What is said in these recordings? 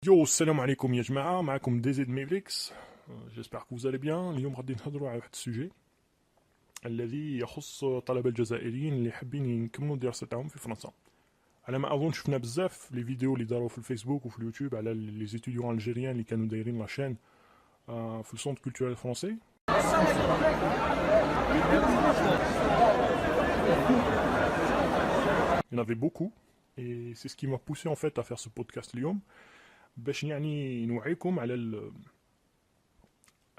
Yo, salam alaikum ya jama'a, معكم DZ Mavericks. J'espère que vous allez bien. اليوم غادي نهضروا على واحد السوجي الذي يخص طلبة الجزائريين اللي حابين يكملوا دراستهم في فرنسا. على ما اظن شفنا بزاف لي فيديو اللي داروا في الفيسبوك وفي اليوتيوب على لي زيتيديون الجيريان اللي كانوا دايرين لاشين في السونتر كولتوريل فرونسي. Il y en avait beaucoup et c'est ce qui m'a poussé en fait à faire ce podcast اليوم باش يعني نوعيكم على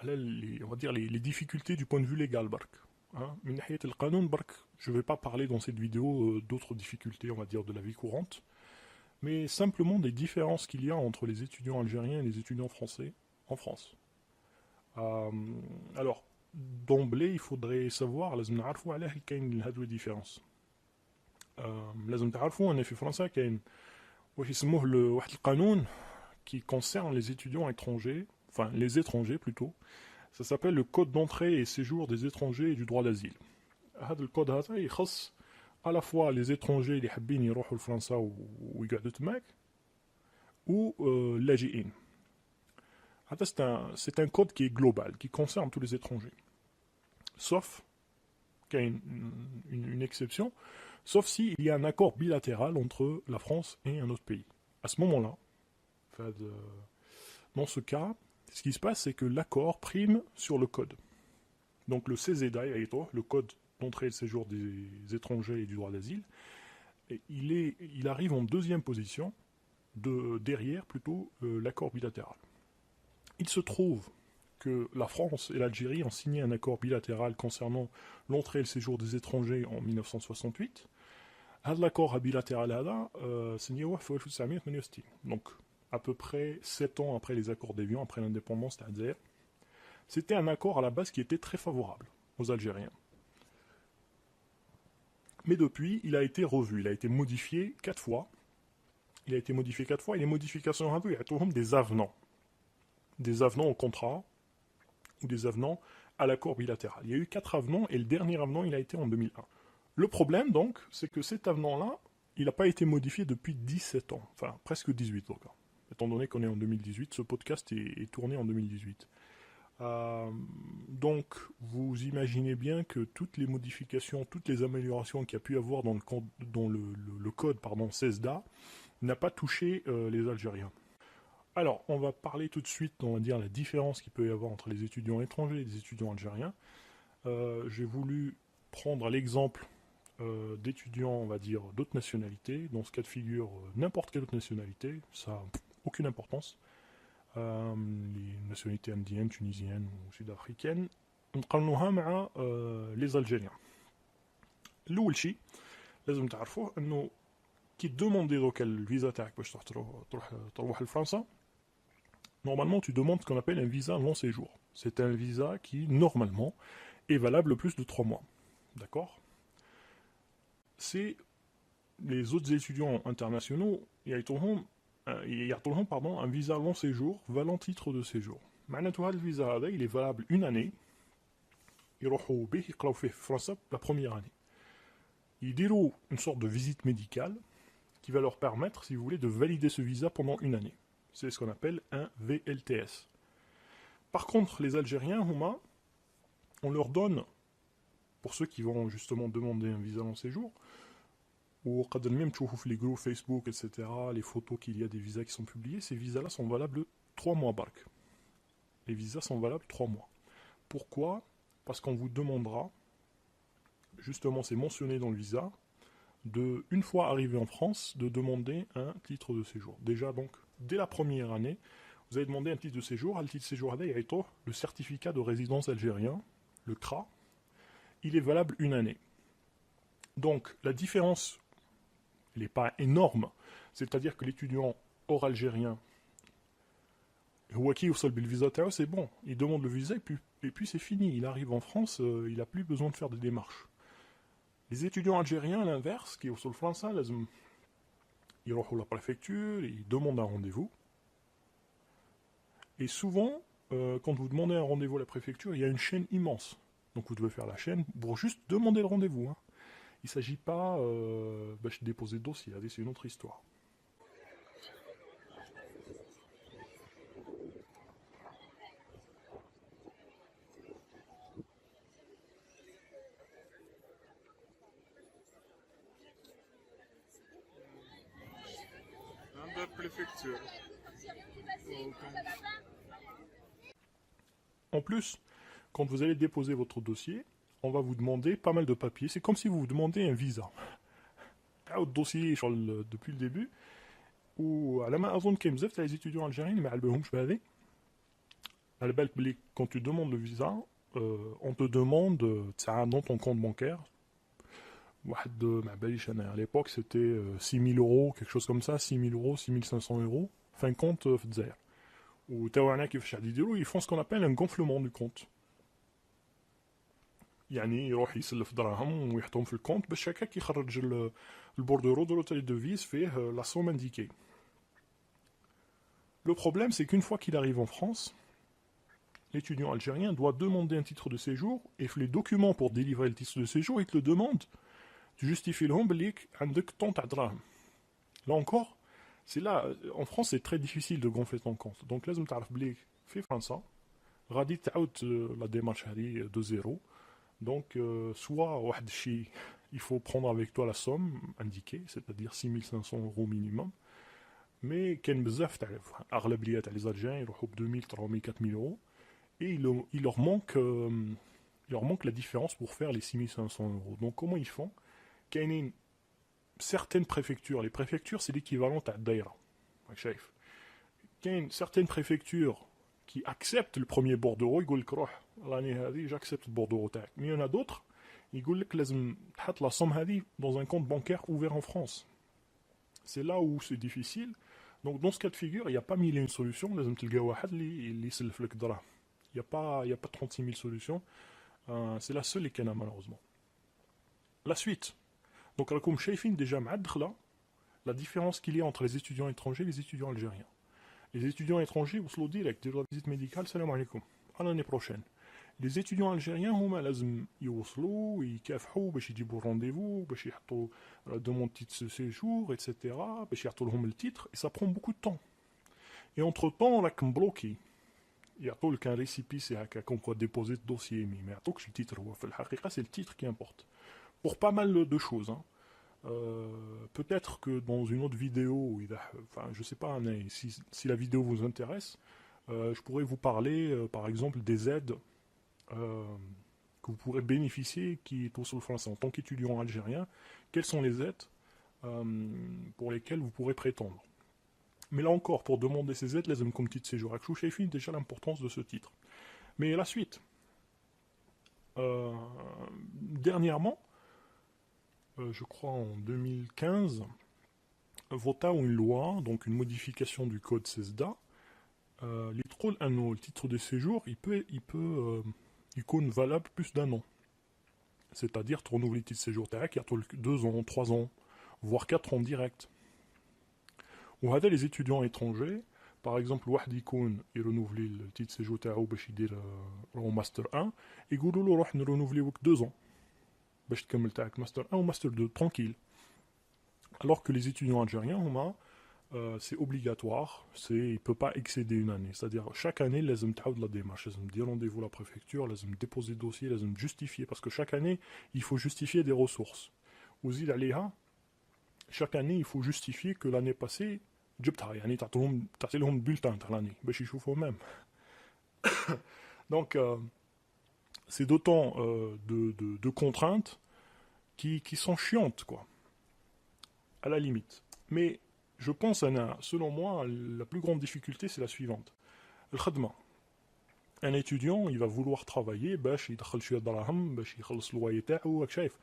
on va dire les difficultés du point de vue légal برك. من ناحية القانون برك, je vais pas parler dans cette vidéo d'autres difficultés, on va dire, de la vie courante, mais simplement des différences qu'il y a entre les étudiants algériens et les étudiants français en France. Alors, d'emblée, il faudrait savoir, لازم نعرفوا علاه كاين هادو différences. لازم تعرفوا ان في فرنسا كاين واش يسموه واحد القانون qui concerne les étudiants étrangers, enfin les étrangers plutôt. Ça s'appelle le code d'entrée et séjour des étrangers et du droit d'asile. هذا الكود هذا يخص à la fois les étrangers اللي حابين يروحوا لفرنسا ويقعدوا تماك ou اللاجئين. هذا c'est un code qui est global, qui concerne tous les étrangers. Sauf qu'il y a une exception, sauf s'il y a un accord bilatéral entre la France et un autre pays. À ce moment-là, dans ce cas, ce qui se passe, c'est que l'accord prime sur le code. Donc le CZA, le code d'entrée et de séjour des étrangers et du droit d'asile, il arrive en deuxième position, derrière plutôt l'accord bilatéral. Il se trouve que la France et l'Algérie ont signé un accord bilatéral concernant l'entrée et le séjour des étrangers en 1968. L'accord bilatéral signé en 1968. Donc, à peu près 7 ans après les accords d'Évian, après l'indépendance d'Alger. C'était un accord à la base qui était très favorable aux Algériens. Mais depuis, il a été revu, il a été modifié 4 fois. Il a été modifié 4 fois, et les modifications, il y a des avenants. Des avenants au contrat, ou des avenants à l'accord bilatéral. Il y a eu 4 avenants, et le dernier avenant, il a été en 2001. Le problème, donc, c'est que cet avenant-là, il n'a pas été modifié depuis 17 ans, enfin, presque 18 ans. Étant donné qu'on est en 2018, ce podcast est tourné en 2018. Donc, vous imaginez bien que toutes les modifications, toutes les améliorations qu'il y a pu y avoir dans le code CESDA n'a pas touché les Algériens. Alors, on va parler tout de suite, on va dire, la différence qu'il peut y avoir entre les étudiants étrangers et les étudiants algériens. J'ai voulu prendre l'exemple d'étudiants, on va dire, d'autres nationalités. Dans ce cas de figure, n'importe quelle autre nationalité, ça n'a aucune importance. Les nationalités indiennes, tunisiennes ou sud-africaines, نقارنوها مع les Algériens. الأول شيء لازم تعرفوه إنه كي تدوموندي دوكا الفيزا تاعك باش تروح لفرنسا. Normalement, tu demandes ce qu'on appelle un visa long séjour. C'est un visa qui, normalement, est valable plus de 3 mois. D'accord ? C'est les autres étudiants internationaux, il y a un visa long séjour valant titre de séjour. معناتها le visa هذا, il est valable une année. يروحوا به يقراو فيه في فرنسا la première année. يديروا une sorte de visite médicale qui va leur permettre, si vous voulez, de valider ce visa pendant une année. C'est ce qu'on appelle un VLTS. Par contre, les Algériens, on leur donne, pour ceux qui vont justement demander un visa long séjour, ou même les groupes Facebook, etc., les photos qu'il y a des visas qui sont publiés, ces visas-là sont valables 3 mois barque. Les visas sont valables 3 mois. Pourquoi ? Parce qu'on vous demandera, justement c'est mentionné dans le visa, une fois arrivé en France, de demander un titre de séjour. Déjà donc, dès la première année, vous allez demander un titre de séjour. Le titre de séjour, le certificat de résidence algérien, le CRA, il est valable une année. Donc la différence, elle n'est pas énorme. C'est-à-dire que l'étudiant hors algérien, c'est bon, il demande le visa et puis c'est fini. Il arrive en France, il n'a plus besoin de faire des démarches. Les étudiants algériens, à l'inverse, qui sont au français, ils vont à la préfecture, ils demandent un rendez-vous. Et souvent, quand vous demandez un rendez-vous à la préfecture, il y a une chaîne immense. Donc vous devez faire la chaîne pour juste demander le rendez-vous. il ne s'agit pas de déposer le dossier, c'est une autre histoire. عندها préfecture. En plus, quand vous allez déposer votre dossier, on va vous demander pas mal de papiers. C'est comme si vous vous demandez un visa. Votre dossier depuis le début. Ou à la main, avant de les étudiants algériens, mais quand tu demandes le visa, on te demande dans ton compte bancaire. À l'époque, c'était 6 000 euros, quelque chose comme ça, 6 000 euros, 6 500 euros. Fin compte, ou ils font ce qu'on appelle un gonflement du compte. يعني يروح يسلف دراهم ويحطهم في الكونت باش هكاك يخرج البوردورو de l'hôtel de devise فيه la somme indiquée. Le problème, c'est qu'une fois qu'il arrive en France, l'étudiant algérien doit demander un titre de séjour et les documents pour délivrer le titre de séjour, il te le demande. Tu justifies le homblique عندك tant تاع دراهم. Là encore, c'est là, en France, c'est très difficile de gonfler ton compte. Donc, لازم تعرف بلي في فرنسا غادي تعاود la démarche هذه de zéro. Donc, soit il faut prendre avec toi la somme indiquée, c'est-à-dire 6 500 euros minimum. Mais كاين بزاف تاع اغلبيه تاع les Algériens يروحوا ب 2000 3000 4000 euros et il leur manque la différence pour faire les 6500 euros. Donc comment ils font? كاينين certaines préfectures, les préfectures c'est l'équivalent à daïra. كاين certaines préfectures qui acceptent le premier bordereau, يقول لك روح راني هذه j'accepte le bordereau تاعك. Mais il y en a d'autres, يقول لك لازم تحط la somme هذه dans un compte bancaire ouvert en France. C'est là où c'est difficile. Donc dans ce cas de figure, il n'y a pas mille et une solutions. لازم تلقى واحد اللي يسلف لك دراهم. Il n'y a pas 36 000 solutions. C'est la seule اللي كاينه malheureusement. La suite. Donc راكم شايفين déjà مع الدخله la différence qu'il y a entre les étudiants étrangers et les étudiants algériens. Les étudiants étrangers وصلوا direct de la visite médicale salam alaikum à l'année prochaine. Les étudiants algériens هما لازم يوصلوا ويكافحوا باش يجيبوا rendez-vous باش يحطوا demande titre de séjour etc. باش يعطوا لهم le titre et ça prend beaucoup de temps. Et entre temps راكم bloqué. يعطوا لك un récépissé هكا comme quoi déposer le dossier mais ما يعطوكش le titre. هو في الحقيقة c'est le titre qui importe. Pour pas mal de choses hein. Peut-être que dans une autre vidéo, enfin je sais pas, si la vidéo vous intéresse, je pourrais vous parler par exemple des aides que vous pourrez bénéficier qui est sur le français en tant qu'étudiant algérien. Quelles sont les aides pour lesquelles vous pourrez prétendre? Mais là encore, pour demander ces aides, les comme titre séjour à Chouchaïfi, déjà l'importance de ce titre. Mais la suite. Dernièrement, je crois en 2015, vota une loi, donc une modification du code CESDA. Le titre de séjour, il peut être valable plus d'un an. C'est-à-dire, tu renouveles le titre de séjour, il y a 2 ans, 3 ans, voire 4 ans direct. Ou les étudiants étrangers, par exemple, il renouvelle le titre de séjour en Master 1, et il dit renouveler 2 ans. باش تكمل تاعك ماستر 1 ou master 2 tranquille. Alors que les étudiants algériens, c'est obligatoire, il ne peut pas excéder une année. C'est-à-dire, chaque année, لازم تعاود la démarche, لازم dire rendez-vous à la préfecture, لازم déposer le dossier, لازم justifier, parce que chaque année, il faut justifier des ressources. وزيد عليها, chaque année, il faut justifier que l'année passée, جبتها, يعني تعطي لهم bulletin تاع l'année, باش يشوفوا même. Donc, c'est d'autant de contraintes qui sont chiantes, quoi. À la limite. Mais je pense, selon moi, la plus grande difficulté, c'est la suivante. Le khadma. Un étudiant, il va vouloir travailler, باش يدخل شوية دراهم, باش يخلص الواي تاعو, راك شايف.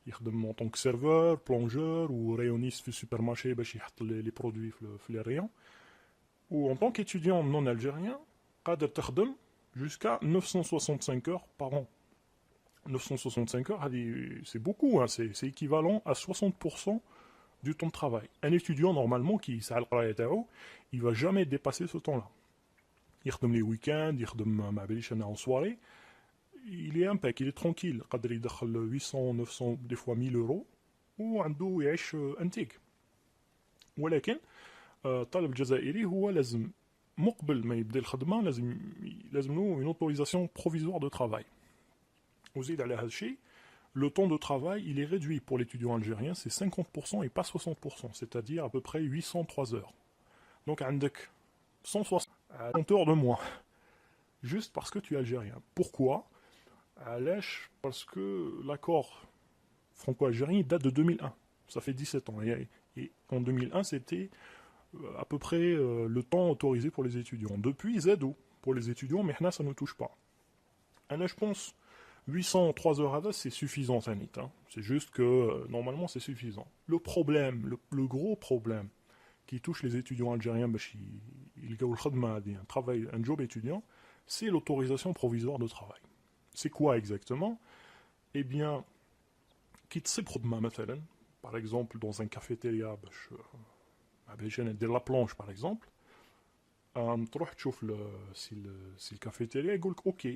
يخدم en tant que serveur, plongeur ou rayonniste في supermarché, باش يحط les produits في les rayons. Ou en tant qu'étudiant non algérien, قادر تخدم jusqu'à 965 heures par an. 965 heures, c'est beaucoup, hein, c'est équivalent à 60% du temps de travail. Un étudiant, normalement, il ne va jamais dépasser ce temps-là. Il يخدم les week-ends, il يخدم en soirée, il est impec, il est tranquille. Il 800, 900, des fois 1000 euros, وعنده يعيش انتيك. ولكن الطالب الجزائري هو لازم مقبل ما يبدا الخدمه لازم له اون اوتوريزاسيون بروفيزوار دو ترافاي. وزيد على هذا الشيء le temps de travail il est réduit pour l'étudiant algérien, c'est 50% et pas 60%, c'est-à-dire à peu près 803 heures. Donc عندك 160 heures de moins, juste parce que tu es algérien. Pourquoi? Parce que l'accord franco-algérien date de 2001, ça fait 17 ans. Et en 2001, c'était à peu près le temps autorisé pour les étudiants. Depuis, ZO pour les étudiants, mais là, ça ne touche pas. Là, je pense 803 heures à l'heure, c'est suffisant, Sanit. Hein. C'est juste que normalement, c'est suffisant. Le problème, le gros problème qui touche les étudiants algériens, un travail, un job étudiant, c'est l'autorisation provisoire de travail. C'est quoi exactement? Eh bien, par exemple, dans un cafétéria, de la planche par exemple, si le cafétéria dit ok,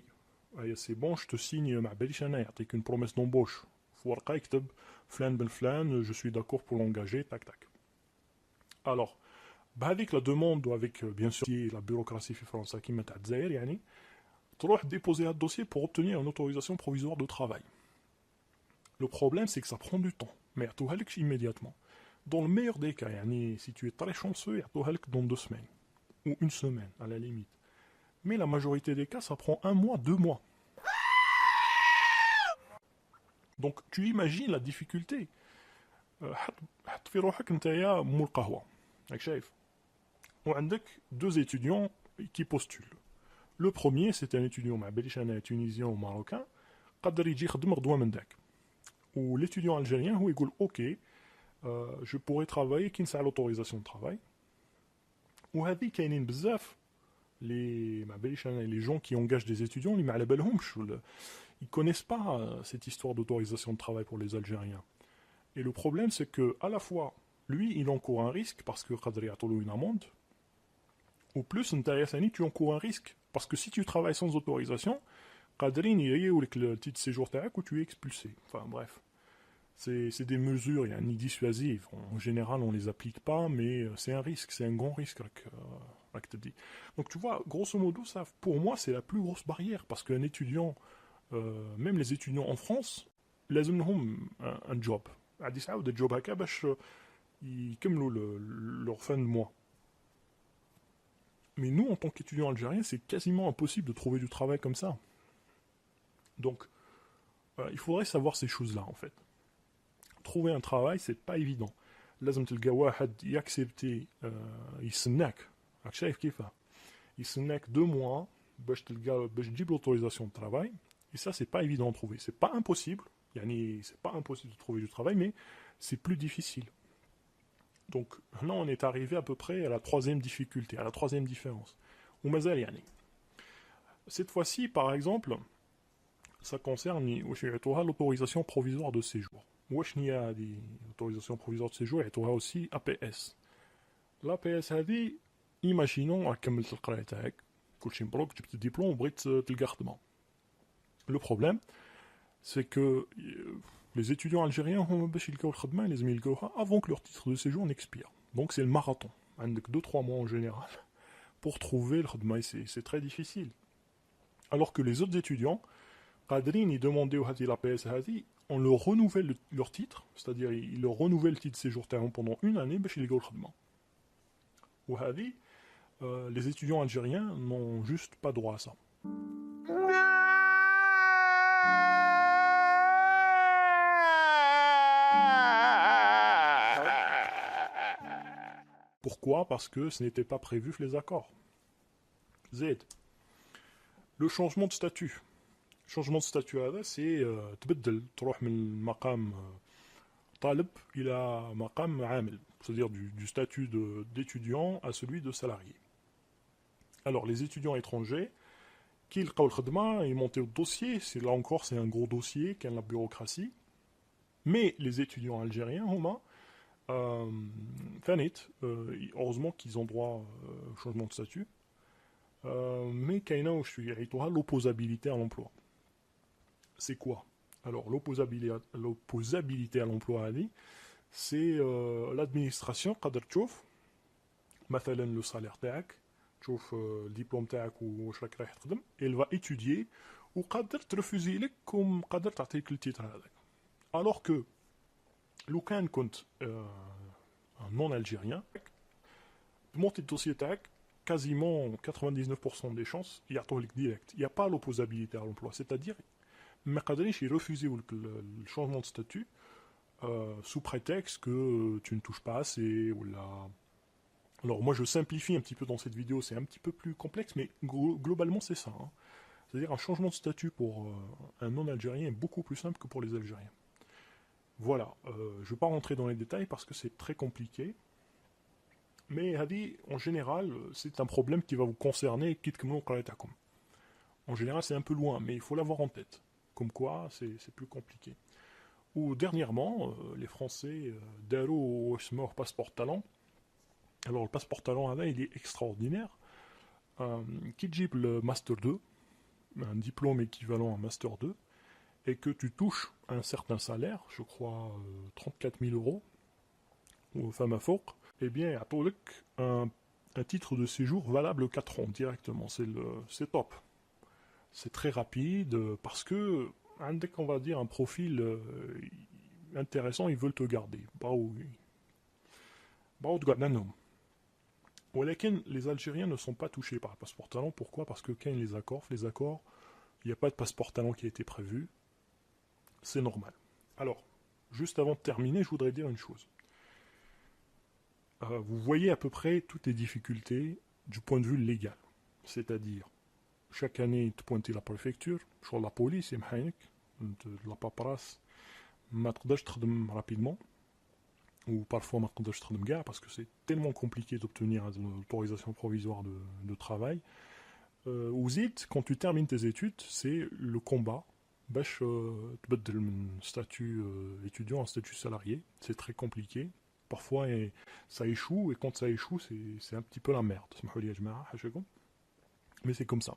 c'est bon, je te signe avec une promesse d'embauche. Je suis d'accord pour l'engager, tac tac. Alors, avec la demande ou avec bien sûr la bureaucratie française qui met à Zaire, tu dois déposer un dossier pour obtenir une autorisation provisoire de travail. Le problème, c'est que ça prend du temps, mais tu vas immédiatement. Dans le meilleur des cas, si tu es très chanceux, tu vas dans 2 semaines, ou 1 semaine à la limite. Mais la majorité des cas, ça prend 1 mois, 2 mois. Donc tu imagines la difficulté. في روحك نتايا مول قهوة راك شايف وعندك 2 étudiants qui postulent. Le premier c'est un étudiant مع باليش انا tunisien ou marocain قادر يجي يخدم غدوة من داك. Ou l'étudiant algérien هو يقول ok je pourrais travailler كي نسعى l'autorisation de travail. وهذه كاينين بزاف les ما باليش انا les gens qui engagent des étudiants اللي ما على بالهمش ils connaissent pas cette histoire d'autorisation de travail pour les Algériens. Et le problème, c'est que à la fois, lui, il encourt un risque parce que Qadri a une amende, ou plus, tu encours un risque parce que si tu travailles sans autorisation, Qadri n'y ou le titre séjour où tu es expulsé. Enfin bref, c'est des mesures ni dissuasives. En général, on les applique pas, mais c'est un risque, c'est un grand risque. Donc tu vois, grosso modo, ça, pour moi, c'est la plus grosse barrière parce qu'un étudiant, même les étudiants en France, لازم لهم un job. غادي يسعاو دا الجوب هكا باش يكملوا leur fin de mois. Mais nous, en tant qu'étudiants algériens, c'est quasiment impossible de trouver du travail comme ça. Donc, il faudrait savoir ces choses-là, en fait. Trouver un travail, c'est pas évident. لازم تلقى واحد ياكسبتي يسناك راك شايف كيفاه يسناك 2 mois باش تلقى باش تجيب l'autorisation de travail. Et ça, c'est pas évident à trouver. C'est pas impossible. C'est pas impossible de trouver du travail, mais c'est plus difficile. Donc là, on est arrivé à peu près à la 3e difficulté, à la 3e différence. Cette fois-ci, par exemple, ça concerne l'autorisation provisoire de séjour. L'autorisation provisoire de séjour est aussi APS. L'APS, imaginons, كملت القراية تاعك كلشي مبروك جبت الدبلوم وبغيت تلقى خدمة. Le problème, c'est que les étudiants algériens avant que leur titre de séjour n'expire. Donc c'est le marathon. Avec 2-3 mois en général pour trouver le khadma. C'est très difficile. Alors que les autres étudiants, ils demandaient la PS, on leur renouvelle leur titre, c'est-à-dire ils leur renouvellent le titre de séjour pendant 1 année, les étudiants algériens n'ont juste pas droit à ça. Pourquoi? Parce que ce n'était pas prévu les accords. Z. Le changement de statut. Le changement de statut, c'est تبدل تروح من مقام طالب إلى مقام عامل, c'est-à-dire du statut d'étudiant à celui de salarié. Alors les étudiants étrangers qui لقاو الخدمة, ils montaient au dossier, là encore c'est un gros dossier qui a la bureaucratie. Mais les étudiants algériens, heureusement qu'ils ont droit au changement de statut, mais qu'il y a l'opposabilité à l'emploi. C'est quoi? Alors, l'opposabilité à l'emploi, c'est l'administration, قادر تشوف مثلا le salaire تاعك, تشوف الدبلوم تاعك واش راك رايح تخدم, elle va étudier وقادر ترفوزي لك قادر تعطيك التيتر هذاك. Alors que لو كان كنت un non algérien, monter le dossier تاعك quasiment 99% des chances يعطوه لك direct. Il n'y a pas l'opposabilité à l'emploi, c'est-à-dire ما قادرينش يرفوزيو لك le changement de statut sous prétexte que tu ne touches pas assez ou là. Alors moi je simplifie un petit peu dans cette vidéo, c'est un petit peu plus complexe, mais globalement c'est ça. Hein. C'est-à-dire un changement de statut pour un non-algérien est beaucoup plus simple que pour les Algériens. Voilà, je ne vais pas rentrer dans les détails parce que c'est très compliqué. Mais Hadi, en général, c'est un problème qui va vous concerner, quitte que en général c'est un peu loin, mais il faut l'avoir en tête. Comme quoi, c'est plus compliqué. Ou dernièrement, les Français Darou au passeport talent. Alors le passeport talent là, il est extraordinaire. Qui dit le Master 2, un diplôme équivalent à Master 2, et que tu touches un certain salaire, je crois 34 000 euros, ou femme à fauq, eh bien, à un titre de séjour valable 4 ans directement. C'est top. C'est très rapide parce que dès qu'on va dire un profil intéressant, ils veulent te garder. Les Algériens ne sont pas touchés par le passeport talent. Pourquoi? Parce que quand les accords, il n'y a pas de passeport talent qui a été prévu. C'est normal. Alors, juste avant de terminer, je voudrais dire une chose. Vous voyez à peu près toutes les difficultés du point de vue légal. C'est-à-dire, chaque année, tu pointes la préfecture, sur la police, et la paperasse, ما تقدرش تخدم rapidement, ou parfois ما تقدرش تخدم كاع, parce que c'est tellement compliqué d'obtenir l'autorisation provisoire de travail. Ou zit, quand tu termines tes études, c'est le combat. باش تبدل من statut étudiant en statut salarié. C'est très compliqué. Parfois, ça échoue, et quand ça échoue, c'est un petit peu la merde. Mais c'est comme ça.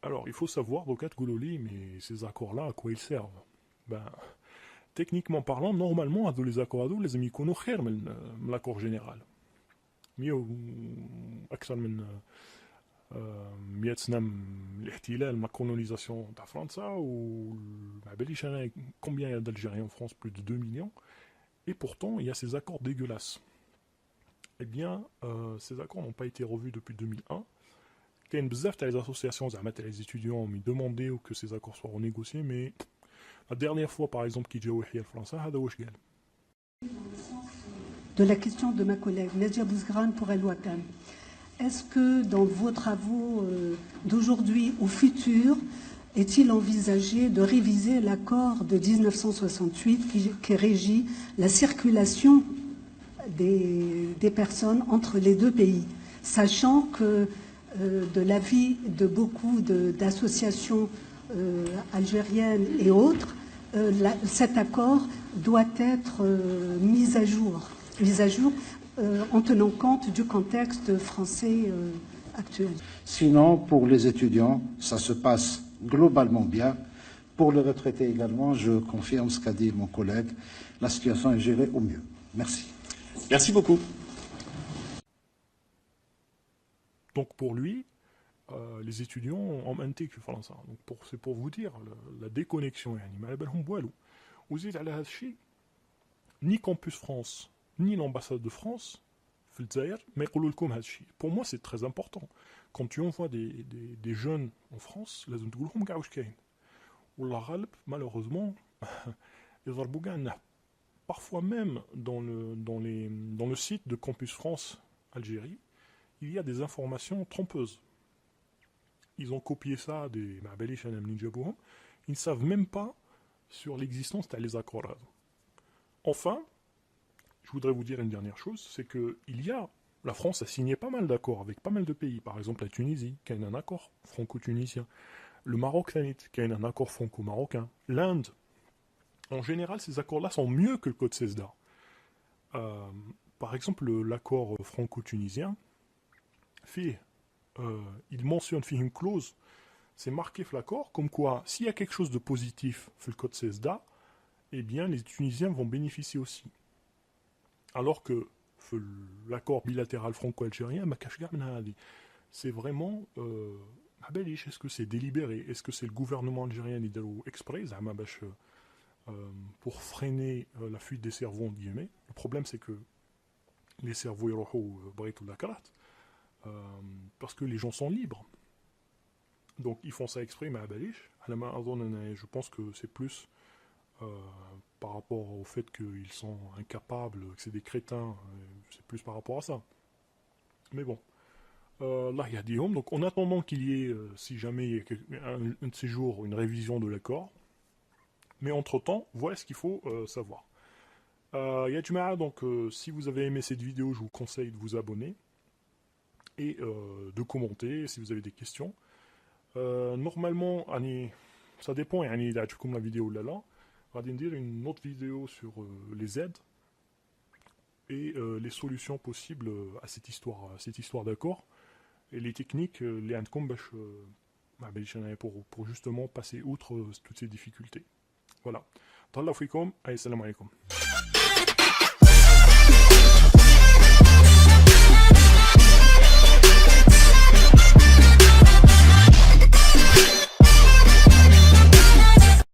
Alors, il faut savoir, Bokat Gouloli, mais ces accords-là, à quoi ils servent? Ben, techniquement parlant, normalement, les accords les amis qu'on l'accord général. Mieux, أكثر من 100 سنة الاحتلال, ma colonisation de France, ou combien il y a d'Algériens en France? Plus de 2 millions. Et pourtant, il y a ces accords dégueulasses. Eh bien, ces accords n'ont pas été revus depuis 2001. Il y a une bzaf, les associations, les étudiants ont demandé que ces accords soient renégociés, mais la dernière fois, par exemple, qui le français, de la question de ma collègue Nadia Bouzgrane pour El Watan. Est-ce que dans vos travaux d'aujourd'hui ou futurs, est-il envisagé de réviser l'accord de 1968 qui régit la circulation des personnes entre les deux pays, sachant que de l'avis de beaucoup d'associations algériennes et autres, cet accord doit être mis à jour en tenant compte du contexte français actuel. Sinon, pour les étudiants, ça se passe globalement bien. Pour les retraités également, je confirme ce qu'a dit mon collègue, la situation est gérée au mieux. Merci. Merci beaucoup. Donc pour lui, les étudiants ont menti que français. Donc c'est pour vous dire la déconnexion. Ni Campus France, ni l'ambassade de France, pour moi c'est très important. Quand tu envoies des jeunes en France, malheureusement, parfois même dans le site de Campus France Algérie, il y a des informations trompeuses. Ils ont copié ça ils ne savent même pas sur l'existence des accords. Enfin, je voudrais vous dire une dernière chose, c'est que la France a signé pas mal d'accords avec pas mal de pays. Par exemple, la Tunisie, qui a un accord franco-tunisien. Le Maroc, qui a un accord franco-marocain. L'Inde. En général, ces accords-là sont mieux que le code CESDA. Par exemple, l'accord franco-tunisien, il mentionne une clause, c'est marqué dans l'accord comme quoi, s'il y a quelque chose de positif dans le code CESDA, eh bien les Tunisiens vont bénéficier aussi. Alors que l'accord bilatéral franco-algérien, c'est vraiment... est-ce que c'est délibéré? Est-ce que c'est le gouvernement algérien qui a exprès pour freiner la fuite des cerveaux, entre guillemets? Le problème, c'est que les cerveaux, parce que les gens sont libres. Donc, ils font ça exprès, mais je pense que c'est plus par rapport au fait qu'ils sont incapables, que c'est des crétins, c'est plus par rapport à ça. Mais bon. Là, il y a des hommes. Donc, en attendant qu'il y ait, si jamais il y a un de ces jours, une révision de l'accord. Mais entre-temps, voilà ce qu'il faut savoir. Yajma'a, donc, si vous avez aimé cette vidéo, je vous conseille de vous abonner et de commenter si vous avez des questions. Normalement, ça dépend, comme la vidéo là, on va dire une autre vidéo sur les aides et les solutions possibles à cette histoire d'accord. Et les techniques, les handcom, pour justement passer outre toutes ces difficultés. Voilà. Tallah fikoum, salam alaikum.